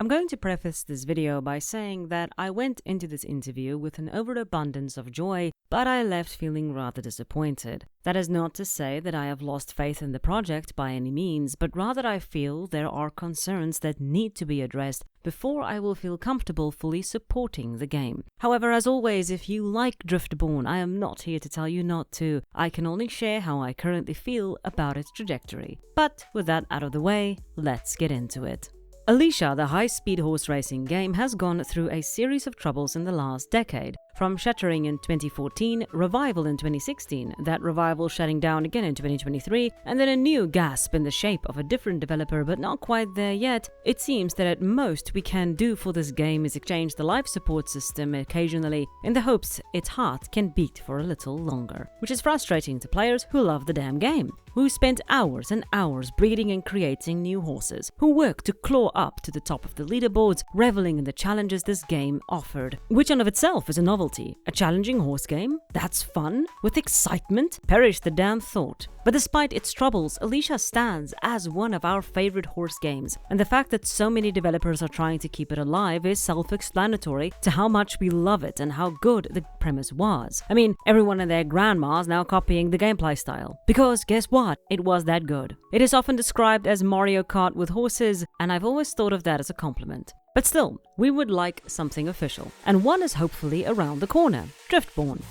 I'm going to preface this video by saying that I went into this interview with an overabundance of joy, but I left feeling rather disappointed. That is not to say that I have lost faith in the project by any means, but rather I feel there are concerns that need to be addressed before I will feel comfortable fully supporting the game. However, as always, if you like Driftborn, I am not here to tell you not to. I can only share how I currently feel about its trajectory. But with that out of the way, let's get into it. Alicia, the high-speed horse racing game, has gone through a series of troubles in the last decade. From shattering in 2014, revival in 2016, that revival shutting down again in 2023, and then a new gasp in the shape of a different developer but not quite there yet, it seems that at most we can do for this game is exchange the life support system occasionally in the hopes its heart can beat for a little longer. Which is frustrating to players who love the damn game, who spent hours and hours breeding and creating new horses, who worked to claw up to the top of the leaderboards, reveling in the challenges this game offered, which in of itself is a novelty. A challenging horse game? That's fun? With excitement? Perish the damn thought. But despite its troubles, Alicia stands as one of our favorite horse games, and the fact that so many developers are trying to keep it alive is self-explanatory to how much we love it and how good the premise was. I mean, everyone and their grandma's now copying the gameplay style. Because guess what? It was that good. It is often described as Mario Kart with horses, and I've always thought of that as a compliment. But still, we would like something official, and one is hopefully around the corner: Driftborn.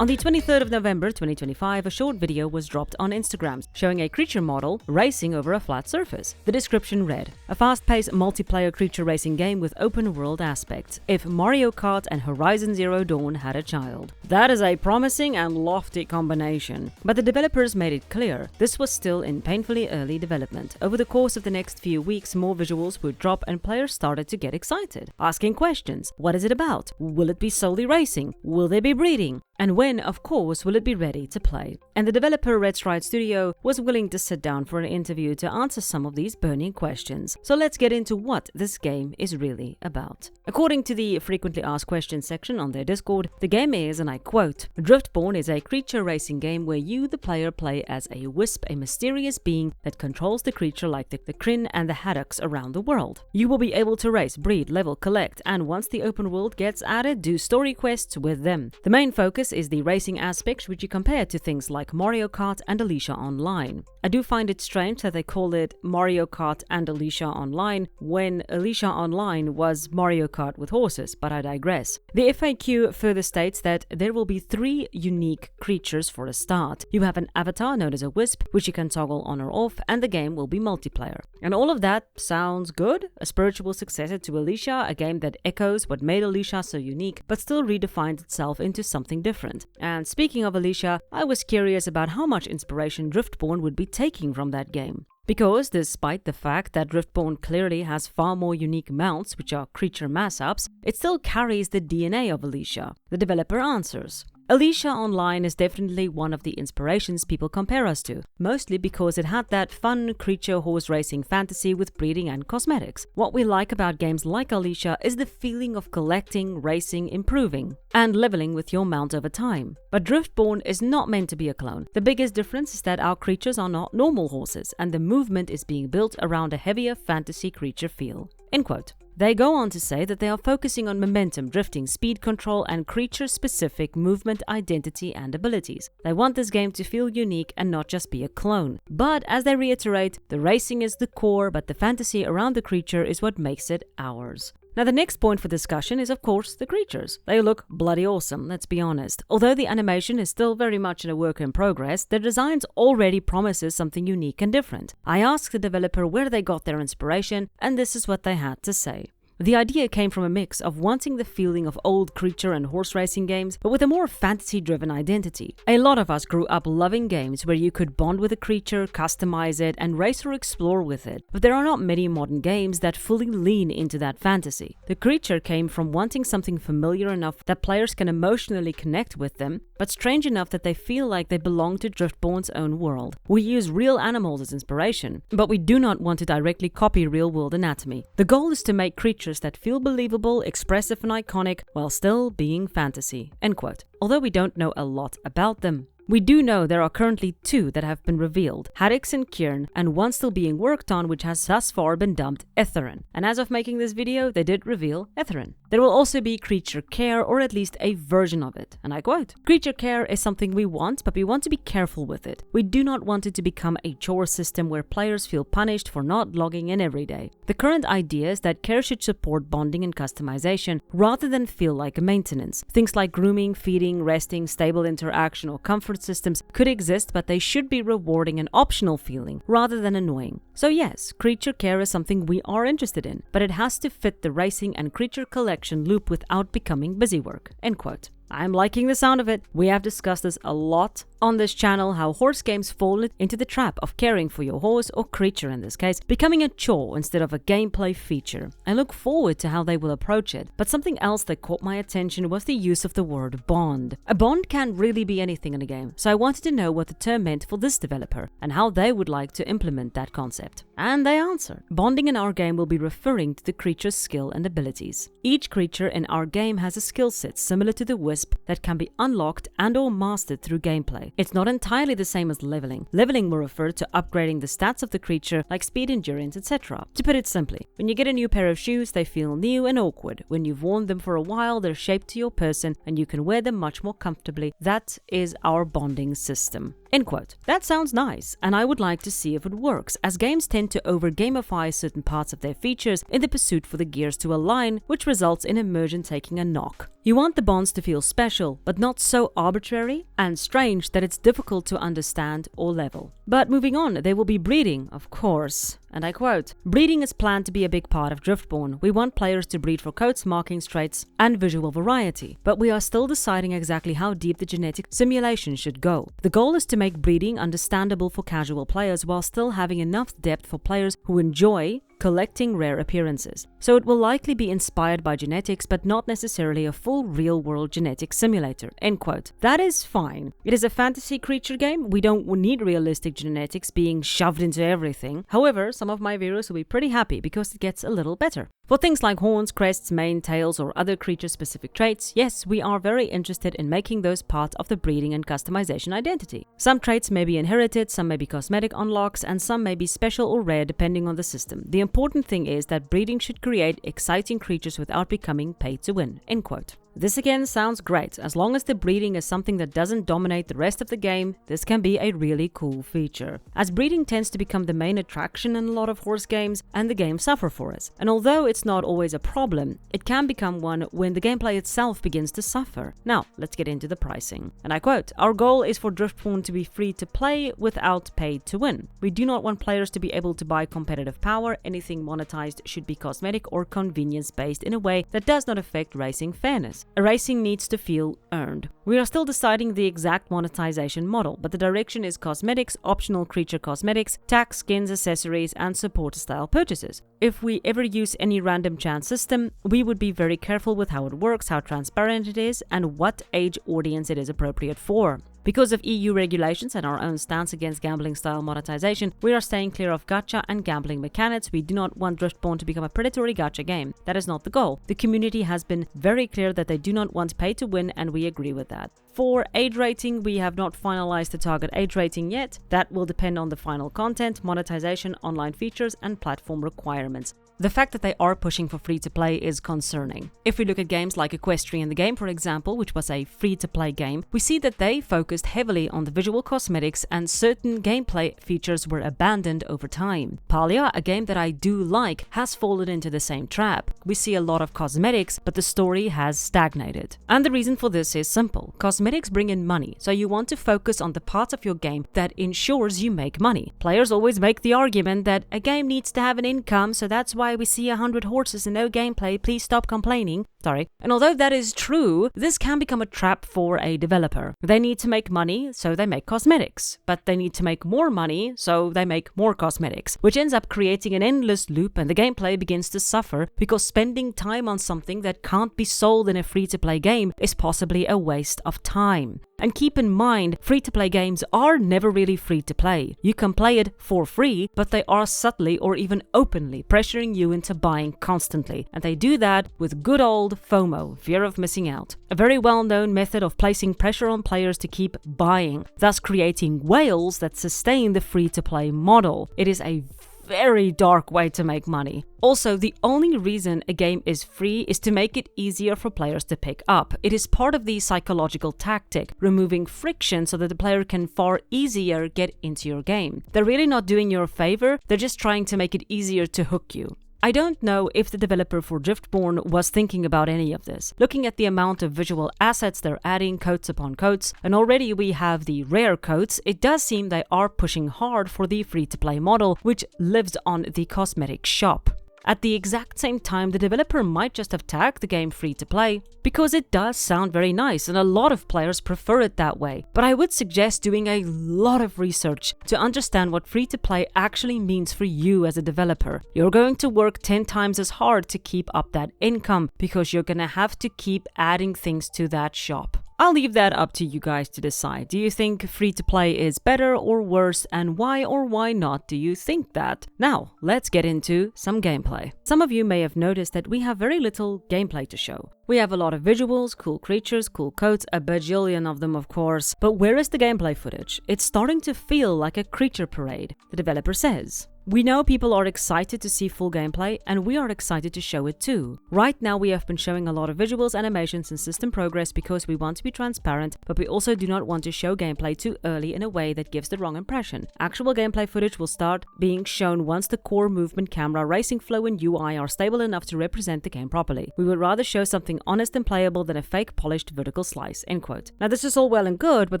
On the 23rd of November 2025, a short video was dropped on Instagram showing a creature model racing over a flat surface. The description read, "A fast-paced multiplayer creature racing game with open-world aspects, if Mario Kart and Horizon Zero Dawn had a child." That is a promising and lofty combination. But the developers made it clear this was still in painfully early development. Over the course of the next few weeks, more visuals would drop and players started to get excited, asking questions. What is it about? Will it be solely racing? Will there be breeding? And when, of course, will it be ready to play? And the developer Red Stride Studio was willing to sit down for an interview to answer some of these burning questions. So let's get into what this game is really about. According to the frequently asked questions section on their Discord, the game is, and I quote, "Driftborn is a creature racing game where you, the player, play as a wisp, a mysterious being that controls the creature like the Kryn and the haddocks around the world. You will be able to race, breed, level, collect, and once the open world gets added, do story quests with them. The main focus is the racing aspect, which you compare to things like Mario Kart and Alicia Online. I do find it strange that they call it Mario Kart and Alicia Online when Alicia Online was Mario Kart with horses, but I digress. The FAQ further states that there will be 3 unique creatures for a start. You have an avatar known as a wisp, which you can toggle on or off, and the game will be multiplayer. And all of that sounds good. A spiritual successor to Alicia, a game that echoes what made Alicia so unique, but still redefines itself into something different. And speaking of Alicia, I was curious about how much inspiration Driftborn would be taking from that game. Because despite the fact that Driftborn clearly has far more unique mounts, which are creature mass-ups, it still carries the DNA of Alicia. The developer answers, "Alicia Online is definitely one of the inspirations people compare us to, mostly because it had that fun creature horse racing fantasy with breeding and cosmetics. What we like about games like Alicia is the feeling of collecting, racing, improving, and leveling with your mount over time. But Driftborn is not meant to be a clone. The biggest difference is that our creatures are not normal horses, and the movement is being built around a heavier fantasy creature feel." End quote. They go on to say that they are focusing on momentum, drifting, speed control, and creature-specific movement identity and abilities. They want this game to feel unique and not just be a clone. But as they reiterate, the racing is the core, but the fantasy around the creature is what makes it ours. Now the next point for discussion is of course the creatures. They look bloody awesome, let's be honest. Although the animation is still very much in a work in progress, their designs already promises something unique and different. I asked the developer where they got their inspiration, and this is what they had to say. The idea came from a mix of wanting the feeling of old creature and horse racing games, but with a more fantasy-driven identity. A lot of us grew up loving games where you could bond with a creature, customize it, and race or explore with it. But there are not many modern games that fully lean into that fantasy. The creature came from wanting something familiar enough that players can emotionally connect with them, but strange enough that they feel like they belong to Driftborn's own world. We use real animals as inspiration, but we do not want to directly copy real-world anatomy. The goal is to make creatures that feel believable, expressive, and iconic while still being fantasy. End quote. Although we don't know a lot about them. We do know there are currently 2 that have been revealed, Haddix and Kieran, and one still being worked on which has thus far been dubbed Etherin. And as of making this video, they did reveal Etherin. There will also be creature care, or at least a version of it. And I quote, "Creature care is something we want, but we want to be careful with it. We do not want it to become a chore system where players feel punished for not logging in every day. The current idea is that care should support bonding and customization rather than feel like a maintenance. Things like grooming, feeding, resting, stable interaction, or comfort systems could exist, but they should be rewarding and optional feeling rather than annoying. So yes, creature care is something we are interested in, but it has to fit the racing and creature collection loop without becoming busy work." End quote. I'm liking the sound of it. We have discussed this a lot on this channel, how horse games fall into the trap of caring for your horse, or creature in this case, becoming a chore instead of a gameplay feature. I look forward to how they will approach it, but something else that caught my attention was the use of the word bond. A bond can really be anything in a game, so I wanted to know what the term meant for this developer and how they would like to implement that concept. And they answer. Bonding in our game will be referring to the creature's skill and abilities. Each creature in our game has a skill set similar to the Wisp that can be unlocked and or mastered through gameplay. It's not entirely the same as leveling. Leveling will refer to upgrading the stats of the creature, like speed, endurance, etc. To put it simply, when you get a new pair of shoes, they feel new and awkward. When you've worn them for a while, they're shaped to your person and you can wear them much more comfortably. That is our bonding system. End quote. That sounds nice, and I would like to see if it works, as games tend to over-gamify certain parts of their features in the pursuit for the gears to align, which results in immersion taking a knock. You want the bonds to feel special, but not so arbitrary and strange that it's difficult to understand or level. But moving on, there will be breeding, of course. And I quote, "Breeding is planned to be a big part of Driftborn. We want players to breed for coats, markings, traits, and visual variety. But we are still deciding exactly how deep the genetic simulation should go. The goal is to make breeding understandable for casual players while still having enough depth for players who enjoy collecting rare appearances. So it will likely be inspired by genetics, but not necessarily a full real-world genetic simulator." End quote. That is fine. It is a fantasy creature game. We don't need realistic genetics being shoved into everything. However, some of my viewers will be pretty happy because it gets a little better. For things like horns, crests, mane, tails, or other creature-specific traits, yes, we are very interested in making those part of the breeding and customization identity. Some traits may be inherited, some may be cosmetic unlocks, and some may be special or rare depending on the system. The important thing is that breeding should create exciting creatures without becoming pay to win. End quote. This again sounds great. As long as the breeding is something that doesn't dominate the rest of the game, this can be a really cool feature. As breeding tends to become the main attraction in a lot of horse games, and the games suffer for it. And although it's not always a problem, it can become one when the gameplay itself begins to suffer. Now, let's get into the pricing. And I quote, "Our goal is for Driftborn to be free to play without pay to win. We do not want players to be able to buy competitive power. Anything monetized should be cosmetic or convenience based in a way that does not affect racing fairness. A racing needs to feel earned. We are still deciding the exact monetization model, but the direction is cosmetics, optional creature cosmetics, tax, skins, accessories, and supporter style purchases. If we ever use any random chance system, we would be very careful with how it works, how transparent it is, and what age audience it is appropriate for. Because of EU regulations and our own stance against gambling-style monetization, we are staying clear of gacha and gambling mechanics. We do not want Driftborn to become a predatory gacha game. That is not the goal. The community has been very clear that they do not want pay to win, and we agree with that. For age rating, we have not finalized the target age rating yet. That will depend on the final content, monetization, online features, and platform requirements. The fact that they are pushing for free-to-play is concerning. If we look at games like Equestrian the Game, for example, which was a free-to-play game, we see that they focused heavily on the visual cosmetics and certain gameplay features were abandoned over time. Palia, a game that I do like, has fallen into the same trap. We see a lot of cosmetics, but the story has stagnated. And the reason for this is simple. Cosmetics bring in money, so you want to focus on the part of your game that ensures you make money. Players always make the argument that a game needs to have an income, so that's why we see 100 horses and no gameplay, please stop complaining. Sorry. And although that is true, this can become a trap for a developer. They need to make money, so they make cosmetics. But they need to make more money, so they make more cosmetics, which ends up creating an endless loop, and the gameplay begins to suffer because spending time on something that can't be sold in a free-to-play game is possibly a waste of time. And keep in mind, free-to-play games are never really free-to-play. You can play it for free, but they are subtly or even openly pressuring you into buying constantly. And they do that with good old called FOMO, fear of missing out, a very well-known method of placing pressure on players to keep buying, thus creating whales that sustain the free-to-play model. It is a very dark way to make money. Also, the only reason a game is free is to make it easier for players to pick up. It is part of the psychological tactic, removing friction so that the player can far easier get into your game. They're really not doing you a favor, they're just trying to make it easier to hook you. I don't know if the developer for Driftborn was thinking about any of this. Looking at the amount of visual assets they're adding coats upon coats, and already we have the rare coats, it does seem they are pushing hard for the free-to-play model, which lives on the cosmetic shop. At the exact same time, the developer might just have tagged the game free-to-play, because it does sound very nice and a lot of players prefer it that way. But I would suggest doing a lot of research to understand what free-to-play actually means for you as a developer. You're going to work 10 times as hard to keep up that income, because you're gonna have to keep adding things to that shop. I'll leave that up to you guys to decide. Do you think free-to-play is better or worse, and why or why not do you think that? Now, let's get into some gameplay. Some of you may have noticed that we have very little gameplay to show. We have a lot of visuals, cool creatures, cool coats, a bajillion of them of course, but where is the gameplay footage? It's starting to feel like a creature parade, the developer says. We know people are excited to see full gameplay, and we are excited to show it too. Right now we have been showing a lot of visuals, animations and system progress because we want to be transparent, but we also do not want to show gameplay too early in a way that gives the wrong impression. Actual gameplay footage will start being shown once the core movement, camera, racing flow and UI are stable enough to represent the game properly. We would rather show something honest and playable than a fake polished vertical slice, end quote. Now this is all well and good, but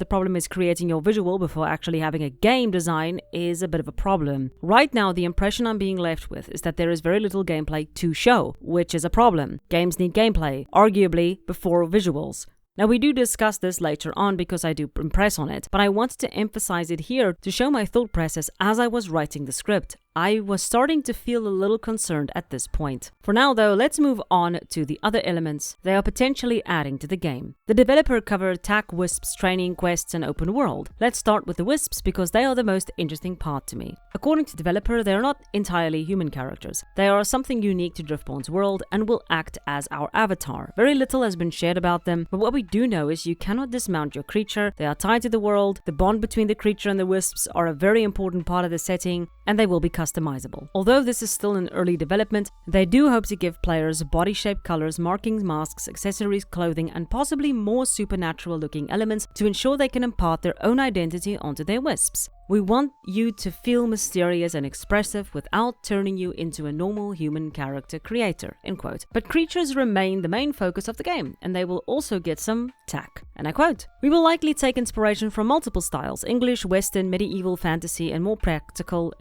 the problem is creating your visual before actually having a game design is a bit of a problem. Right now, the impression I'm being left with is that there is very little gameplay to show, which is a problem. Games need gameplay, arguably before visuals. Now we do discuss this later on because I do impress on it, but I wanted to emphasize it here to show my thought process as I was writing the script. I was starting to feel a little concerned at this point. For now though, let's move on to the other elements they are potentially adding to the game. The developer covered attack, wisps, training, quests and open world. Let's start with the wisps because they are the most interesting part to me. According to the developer, they are not entirely human characters. They are something unique to Driftborn's world and will act as our avatar. Very little has been shared about them, but what we do know is you cannot dismount your creature. They are tied to the world. The bond between the creature and the wisps are a very important part of the setting, and they will be customizable. Although this is still in early development, they do hope to give players body shape, colors, markings, masks, accessories, clothing, and possibly more supernatural looking elements to ensure they can impart their own identity onto their wisps. We want you to feel mysterious and expressive without turning you into a normal human character creator, end quote. But creatures remain the main focus of the game, and they will also get some tack. And I quote, "We will likely take inspiration from multiple styles, English, Western, medieval, fantasy, and more practical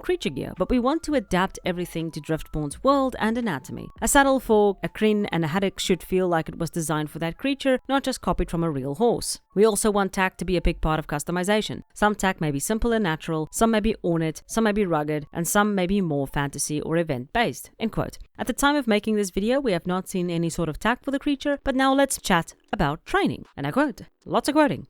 creature gear, but we want to adapt everything to Driftborn's world and anatomy. A saddle for a crine and a haddock should feel like it was designed for that creature, not just copied from a real horse. We also want tack to be a big part of customization. Some tack may be simple and natural, some may be ornate, some may be rugged, and some may be more fantasy or event-based," end quote. At the time of making this video, we have not seen any sort of tack for the creature, but now let's chat about training. And I quote, lots of quoting.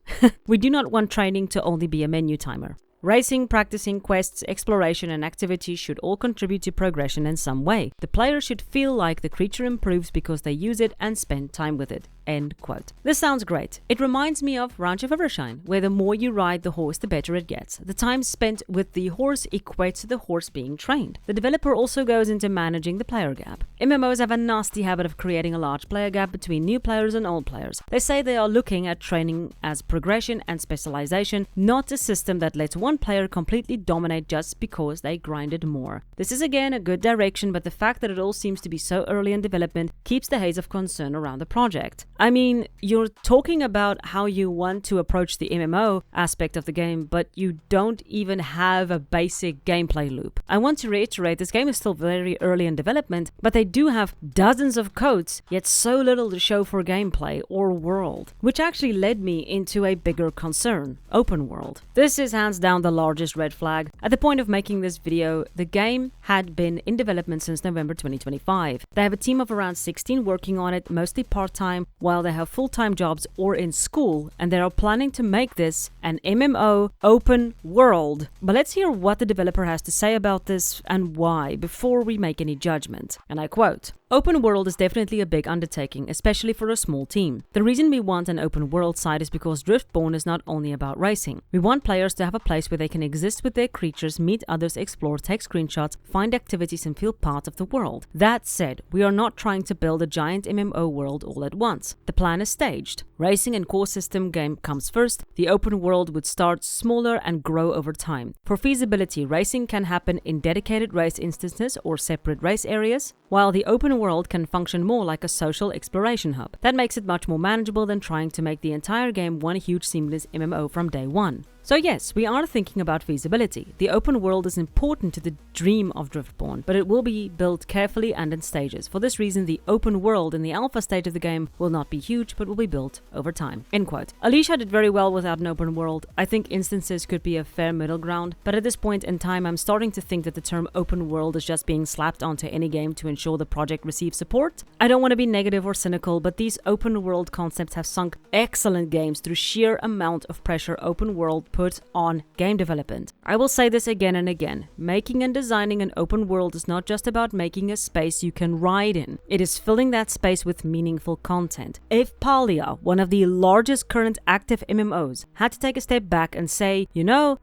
"We do not want training to only be a menu timer. Racing, practicing, quests, exploration, and activities should all contribute to progression in some way. The player should feel like the creature improves because they use it and spend time with it." End quote. This sounds great. It reminds me of Ranch of Evershine, where the more you ride the horse, the better it gets. The time spent with the horse equates to the horse being trained. The developer also goes into managing the player gap. MMOs have a nasty habit of creating a large player gap between new players and old players. They say they are looking at training as progression and specialization, not a system that lets one player completely dominate just because they grinded more. This is again a good direction, but the fact that it all seems to be so early in development keeps the haze of concern around the project. I mean, you're talking about how you want to approach the MMO aspect of the game, but you don't even have a basic gameplay loop. I want to reiterate, this game is still very early in development, but they do have dozens of codes, yet so little to show for gameplay or world, which actually led me into a bigger concern: open world. This is hands down the largest red flag. At the point of making this video, the game had been in development since November 2025. They have a team of around 16 working on it, mostly part-time, while they have full-time jobs or in school, and they are planning to make this an MMO open world. But let's hear what the developer has to say about this and why before we make any judgment. And I quote, Open world is definitely a big undertaking, especially for a small team. The reason we want an open world site is because Driftborn is not only about racing. We want players to have a place where they can exist with their creatures, meet others, explore, take screenshots, find activities and feel part of the world. That said, we are not trying to build a giant MMO world all at once. The plan is staged. Racing and core system game comes first. The open world would start smaller and grow over time. For feasibility, racing can happen in dedicated race instances or separate race areas, while the open world can function more like a social exploration hub. That makes it much more manageable than trying to make the entire game one huge seamless MMO from day one. So yes, we are thinking about feasibility. The open world is important to the dream of Driftborn, but it will be built carefully and in stages. For this reason, the open world in the alpha stage of the game will not be huge, but will be built over time. End quote. Alicia did very well without an open world. I think instances could be a fair middle ground, but at this point in time, I'm starting to think that the term open world is just being slapped onto any game to ensure the project receives support. I don't want to be negative or cynical, but these open world concepts have sunk excellent games through sheer amount of pressure open world put on game development. I will say this again and again. Making and designing an open world is not just about making a space you can ride in. It is filling that space with meaningful content. If Palia, one of the largest current active MMOs, had to take a step back and say,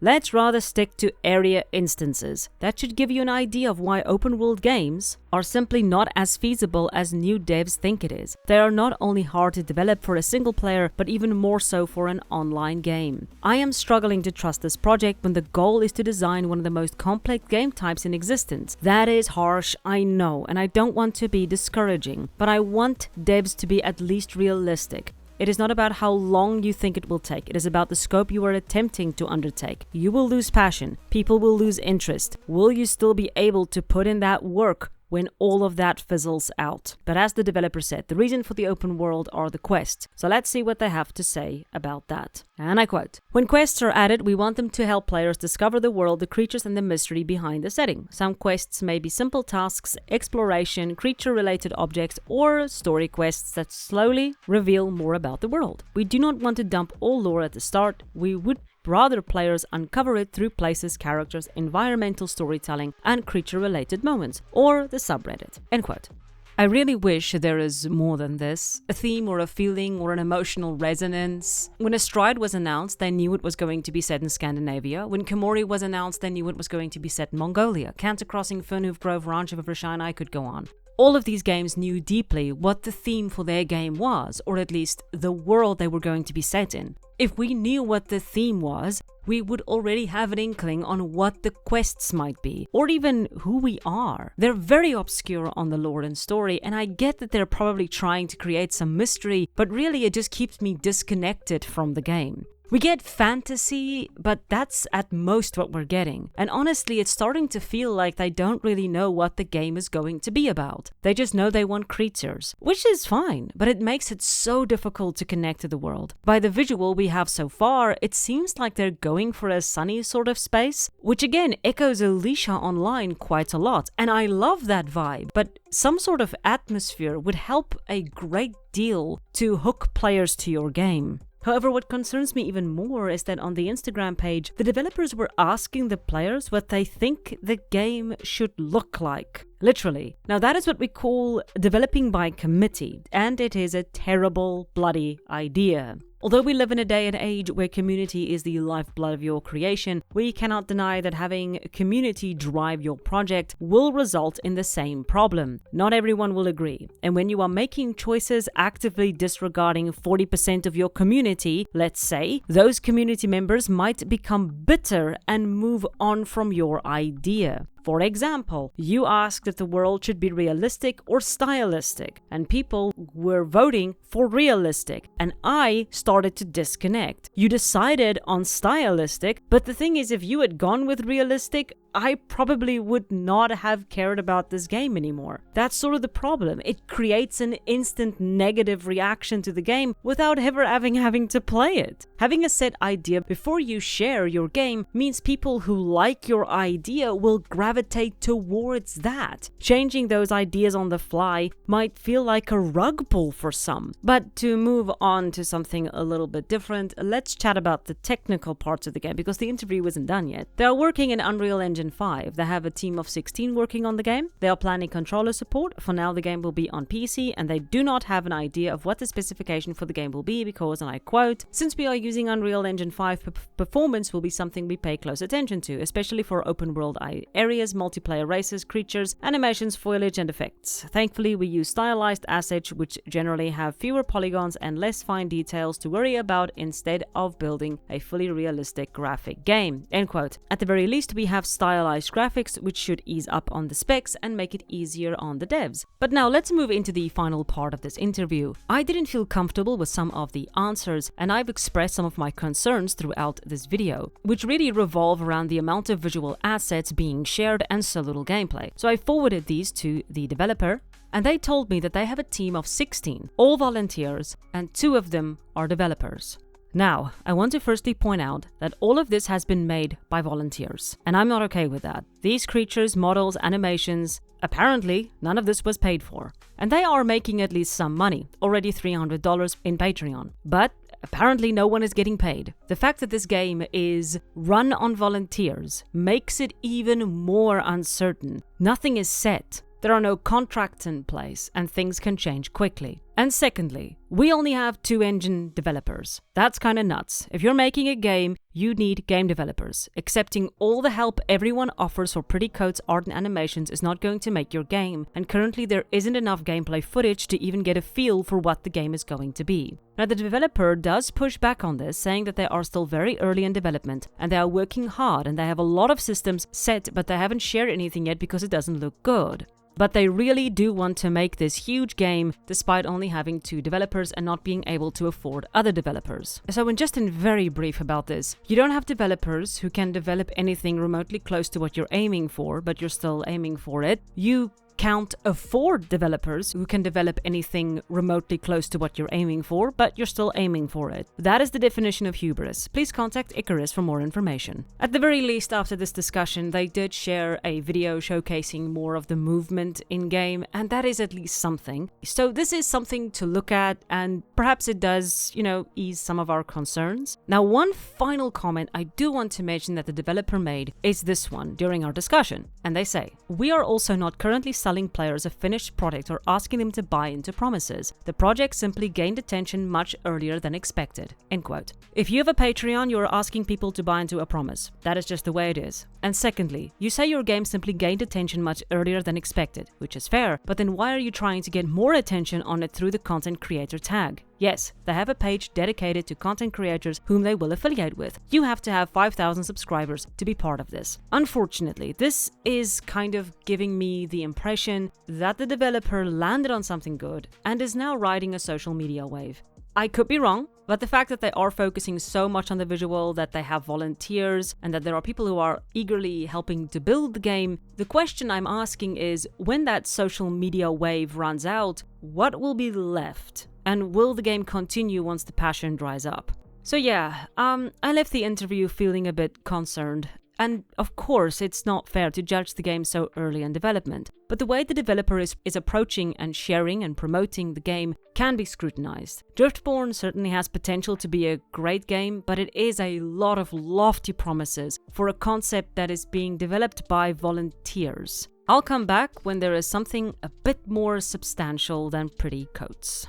let's rather stick to area instances, that should give you an idea of why open world games are simply not as feasible as new devs think it is. They are not only hard to develop for a single player, but even more so for an online game. I am struggling to trust this project when the goal is to design one of the most complex game types in existence. That is harsh, I know, and I don't want to be discouraging, but I want devs to be at least realistic. It is not about how long you think it will take. It is about the scope you are attempting to undertake. You will lose passion. People will lose interest. Will you still be able to put in that work when all of that fizzles out? But as the developer said, the reason for the open world are the quests. So let's see what they have to say about that. And I quote, "When quests are added, we want them to help players discover the world, the creatures and the mystery behind the setting. Some quests may be simple tasks, exploration, creature-related objects, or story quests that slowly reveal more about the world. We do not want to dump all lore at the start. We would rather players uncover it through places, characters, environmental storytelling, and creature-related moments, or the subreddit." End quote. I really wish there is more than this, a theme or a feeling or an emotional resonance. When Astride was announced, they knew it was going to be set in Scandinavia. When Komori was announced, they knew it was going to be set in Mongolia. Canter Crossing, Fernhoof Grove, Ranch of Evershine, I could go on. All of these games knew deeply what the theme for their game was, or at least the world they were going to be set in. If we knew what the theme was, we would already have an inkling on what the quests might be, or even who we are. They're very obscure on the lore and story, and I get that they're probably trying to create some mystery, but really it just keeps me disconnected from the game. We get fantasy, but that's at most what we're getting. And honestly, it's starting to feel like they don't really know what the game is going to be about. They just know they want creatures, which is fine, but it makes it so difficult to connect to the world. By the visual we have so far, it seems like they're going for a sunny sort of space, which again echoes Alicia Online quite a lot, and I love that vibe, but some sort of atmosphere would help a great deal to hook players to your game. However, what concerns me even more is that on the Instagram page, the developers were asking the players what they think the game should look like. Literally. Now that is what we call developing by committee, and it is a terrible, bloody idea. Although we live in a day and age where community is the lifeblood of your creation, we cannot deny that having community drive your project will result in the same problem. Not everyone will agree. And when you are making choices actively disregarding 40% of your community, let's say, those community members might become bitter and move on from your idea. For example, you asked if the world should be realistic or stylistic, and people were voting for realistic, and I started to disconnect. You decided on stylistic, but the thing is, if you had gone with realistic, I probably would not have cared about this game anymore. That's sort of the problem. It creates an instant negative reaction to the game without ever having to play it. Having a set idea before you share your game means people who like your idea will gravitate towards that. Changing those ideas on the fly might feel like a rug pull for some. But to move on to something a little bit different, let's chat about the technical parts of the game, because the interview wasn't done yet. They are working in Unreal Engine Engine 5. They have a team of 16 working on the game. They are planning controller support. For now, the game will be on PC, and they do not have an idea of what the specification for the game will be because, and I quote, "Since we are using Unreal Engine 5, performance will be something we pay close attention to, especially for open world areas, multiplayer races, creatures, animations, foliage, and effects. Thankfully, we use stylized assets which generally have fewer polygons and less fine details to worry about instead of building a fully realistic graphic game." End quote. At the very least, we have stylized graphics which should ease up on the specs and make it easier on the devs. But now let's move into the final part of this interview. I didn't feel comfortable with some of the answers, and I've expressed some of my concerns throughout this video, which really revolve around the amount of visual assets being shared and so little gameplay. So I forwarded these to the developer, and they told me that they have a team of 16, all volunteers, and 2 of them are developers. Now, I want to firstly point out that all of this has been made by volunteers, and I'm not okay with that. These creatures, models, animations, apparently none of this was paid for. And they are making at least some money, already $300 in Patreon. But apparently no one is getting paid. The fact that this game is run on volunteers makes it even more uncertain. Nothing is set. There are no contracts in place, and things can change quickly. And secondly, we only have 2 engine developers. That's kinda nuts. If you're making a game, you need game developers. Accepting all the help everyone offers for pretty codes, art, and animations is not going to make your game, and currently there isn't enough gameplay footage to even get a feel for what the game is going to be. Now, the developer does push back on this, saying that they are still very early in development, and they are working hard, and they have a lot of systems set, but they haven't shared anything yet because it doesn't look good. But they really do want to make this huge game despite only having 2 developers and not being able to afford other developers. So in very brief about this, you don't have developers who can develop anything remotely close to what you're aiming for, but you're still aiming for it. You can't afford developers who can develop anything remotely close to what you're aiming for, but you're still aiming for it. That is the definition of hubris. Please contact Icarus for more information. At the very least, after this discussion, they did share a video showcasing more of the movement in-game, and that is at least something. So this is something to look at, and perhaps it does, ease some of our concerns. Now, one final comment I do want to mention that the developer made is this one during our discussion, and they say, "We are also not currently selling players a finished product or asking them to buy into promises. The project simply gained attention much earlier than expected." End quote. If you have a Patreon, you're asking people to buy into a promise. That is just the way it is. And secondly, you say your game simply gained attention much earlier than expected, which is fair, but then why are you trying to get more attention on it through the content creator tag? Yes, they have a page dedicated to content creators whom they will affiliate with. You have to have 5,000 subscribers to be part of this. Unfortunately, this is kind of giving me the impression that the developer landed on something good and is now riding a social media wave. I could be wrong, but the fact that they are focusing so much on the visual, that they have volunteers, and that there are people who are eagerly helping to build the game, the question I'm asking is, when that social media wave runs out, what will be left? And will the game continue once the passion dries up? So yeah, I left the interview feeling a bit concerned. And of course, it's not fair to judge the game so early in development. But the way the developer is approaching and sharing and promoting the game can be scrutinized. Driftborn certainly has potential to be a great game, but it is a lot of lofty promises for a concept that is being developed by volunteers. I'll come back when there is something a bit more substantial than pretty coats.